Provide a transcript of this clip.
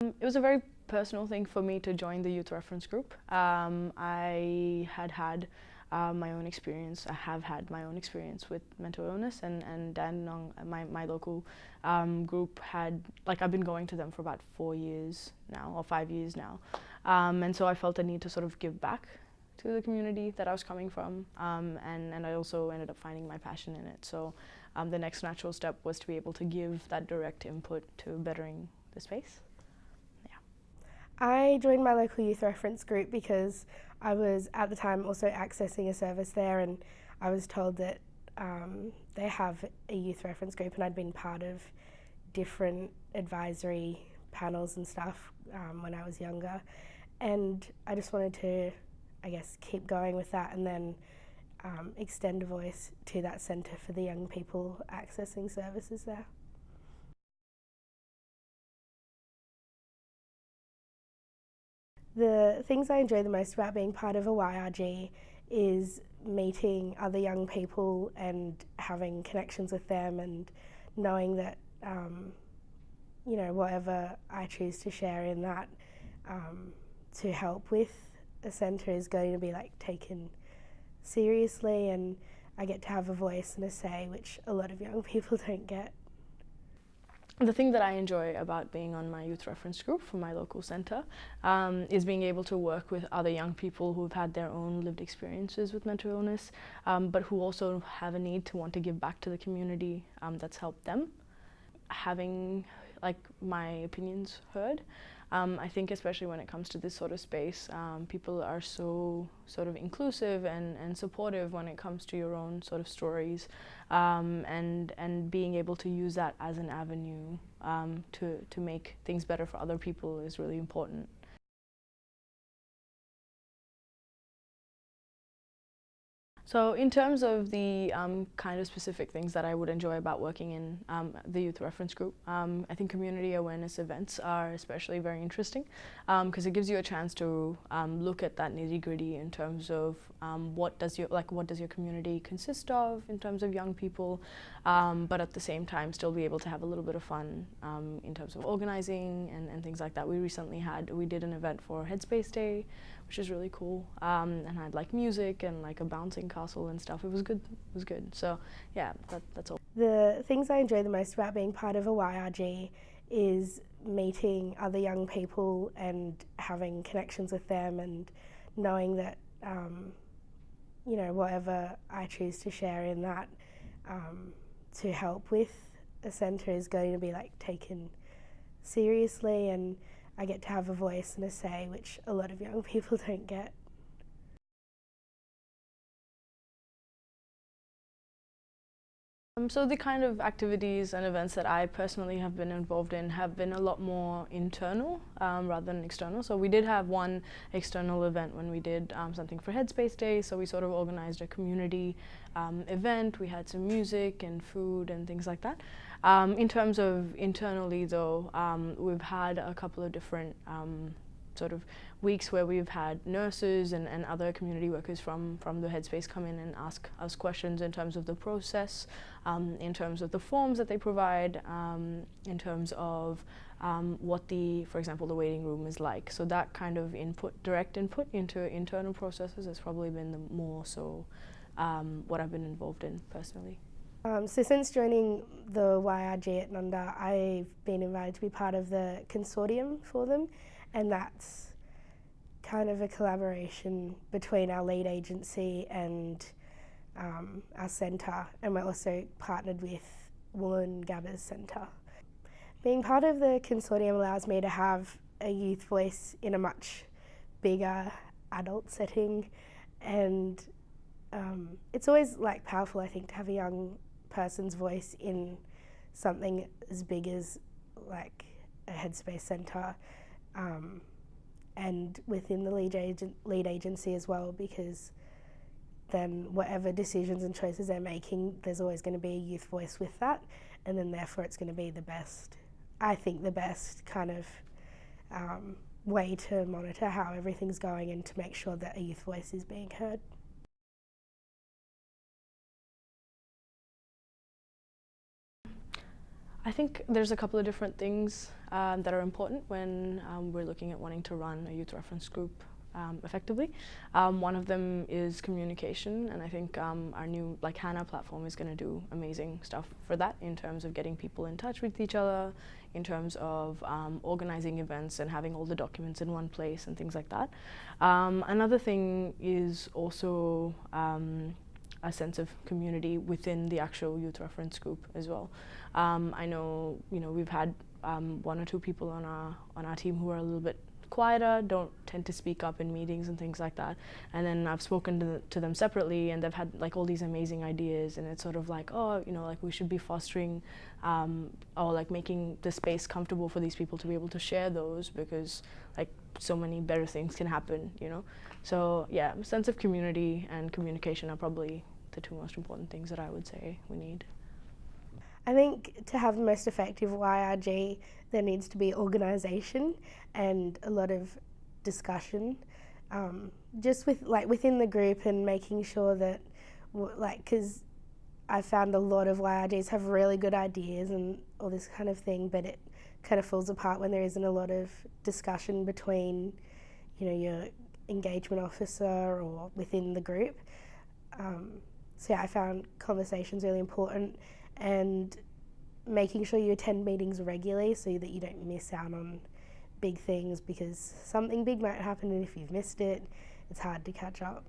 It was a very personal thing for me to join the youth reference group. I had my own experience. I have had my own experience with mental illness, and Dandenong, my local group had, like, I've been going to them for about 4 years now, or 5 years now, and so I felt a need to sort of give back to the community that I was coming from, and I also ended up finding my passion in it. So the next natural step was to be able to give that direct input to bettering the space. I joined my local youth reference group because I was at the time also accessing a service there, and I was told that they have a youth reference group, and I'd been part of different advisory panels and stuff when I was younger, and I just wanted to, I guess, keep going with that and then extend a voice to that centre for the young people accessing services there. The things I enjoy the most about being part of a YRG is meeting other young people and having connections with them, and knowing that you know, whatever I choose to share in that to help with a centre is going to be like taken seriously, and I get to have a voice and a say, which a lot of young people don't get. The thing that I enjoy about being on my youth reference group for my local centre is being able to work with other young people who've had their own lived experiences with mental illness, but who also have a need to want to give back to the community that's helped them. Having, like, my opinions heard. I think especially when it comes to this sort of space, people are so sort of inclusive and supportive when it comes to your own sort of stories, and being able to use that as an avenue to make things better for other people is really important. So in terms of the kind of specific things that I would enjoy about working in the youth reference group, I think community awareness events are especially very interesting because it gives you a chance to look at that nitty-gritty in terms of what does your community consist of in terms of young people, but at the same time still be able to have a little bit of fun in terms of organizing and things like that. We did an event for Headspace Day, which is really cool, and had like music and like a bouncing castle and stuff. It was good. It was good. So yeah, that's all. The things I enjoy the most about being part of a YRG is meeting other young people and having connections with them, and knowing that you know, whatever I choose to share in that to help with a centre is going to be like taken seriously, and I get to have a voice and a say, which a lot of young people don't get. So the kind of activities and events that I personally have been involved in have been a lot more internal rather than external. So we did have one external event when we did something for Headspace Day. So we sort of organized a community event. We had some music and food and things like that. In terms of internally though, we've had a couple of different sort of weeks where we've had nurses and other community workers from the Headspace come in and ask us questions in terms of the process, in terms of the forms that they provide, in terms of what for example, the waiting room is like. So that kind of direct input into internal processes has probably been the more so what I've been involved in personally. So since joining the YRG at Nunda, I've been invited to be part of the consortium for them, and that's kind of a collaboration between our lead agency and our centre, and we're also partnered with Woolloongabba's Centre. Being part of the consortium allows me to have a youth voice in a much bigger adult setting, and it's always like powerful, I think, to have a young person's voice in something as big as like a Headspace Centre, and within the lead agency as well, because then whatever decisions and choices they're making, there's always going to be a youth voice with that, and then therefore it's going to be the best, I think, the best kind of way to monitor how everything's going and to make sure that a youth voice is being heard. I think there's a couple of different things that are important when we're looking at wanting to run a youth reference group effectively. One of them is communication, and I think our new HANA platform is going to do amazing stuff for that in terms of getting people in touch with each other, in terms of organizing events and having all the documents in one place and things like that. Another thing is also a sense of community within the actual youth reference group as well. I know, we've had one or two people on our team who are a little bit quieter, don't tend to speak up in meetings and things like that. And then I've spoken to them separately, and they've had all these amazing ideas, and it's sort of we should be fostering or making the space comfortable for these people to be able to share those, because so many better things can happen, So yeah, sense of community and communication are probably the two most important things that I would say we need. I think to have the most effective YRG, there needs to be organisation and a lot of discussion, just within the group, and making sure that, because I found a lot of YRGs have really good ideas and all this kind of thing, but it kind of falls apart when there isn't a lot of discussion between, your engagement officer or within the group. So yeah, I found conversations really important, and making sure you attend meetings regularly so that you don't miss out on big things, because something big might happen, and if you've missed it, it's hard to catch up.